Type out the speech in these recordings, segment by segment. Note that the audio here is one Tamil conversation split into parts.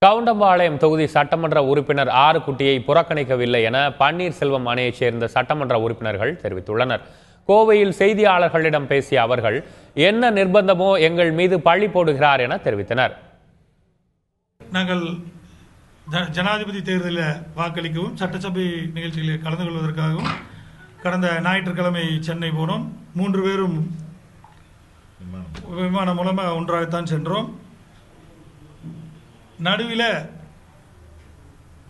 கவுண்டம்பாளையம் தொகுதி சட்டமன்ற உறுப்பினர் ஆறுகுட்டியை புறக்கணிக்கவில்லை என பன்னீர்செல்வம் அணியைச் சேர்ந்த சட்டமன்ற உறுப்பினர்கள் தெரிவித்துள்ளனர். கோவையில் செய்தியாளர்களிடம் பேசிய அவர்கள், என்ன நிர்பந்தமோ எங்கள் மீது பழி போடுகிறார் என தெரிவித்தனர். நாங்கள் ஜனாதிபதி தேர்தலில் வாக்களிக்கவும் சட்டசபை நிகழ்ச்சிகளில் கலந்து கொள்வதற்காகவும் கடந்த ஞாயிற்றுக்கிழமை சென்னை போனோம். 3 பேரும் விமானம் மூலமாக ஒன்றாகத்தான் சென்றோம். நடுவில்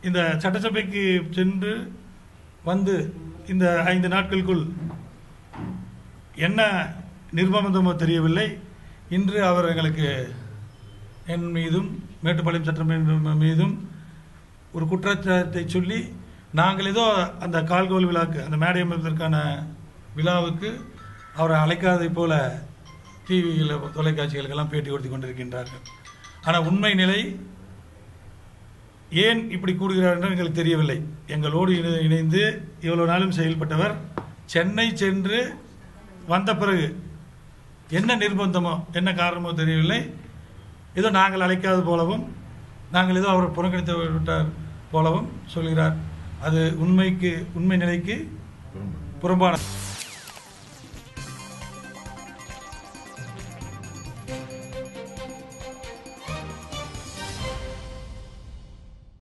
இந்த சட்டசபைக்கு சென்று வந்து இந்த 5 நாட்களுக்குள் என்ன நிர்பந்தமோ தெரியவில்லை. இன்று அவர் எங்களுக்கு என் மீதும் மேட்டுப்பாளையம் சட்டமன்ற மீதும் ஒரு குற்றச்சாட்டை சொல்லி, நாங்கள் ஏதோ அந்த கால்கோல் விழாக்கு, அந்த மேடை அமைப்பதற்கான விழாவுக்கு அவரை அழைக்காதை போல டிவியில் தொலைக்காட்சிகளுக்கெல்லாம் பேட்டி கொடுத்து கொண்டிருக்கின்றார்கள். ஆனால் உண்மை நிலை ஏன் இப்படி கூடுகிறார் என்று எங்களுக்கு தெரியவில்லை. எங்களோடு இணைந்து இவ்வளவு நாளும் செயல்பட்டவர் சென்னை சென்று வந்த பிறகு என்ன நிர்பந்தமோ என்ன காரணமோ தெரியவில்லை. ஏதோ நாங்கள் அழைக்காத போலவும், நாங்கள் ஏதோ அவர் புறக்கணித்து விட்டார் போலவும் சொல்கிறார். அது உண்மை நிலைக்கு புறம்பான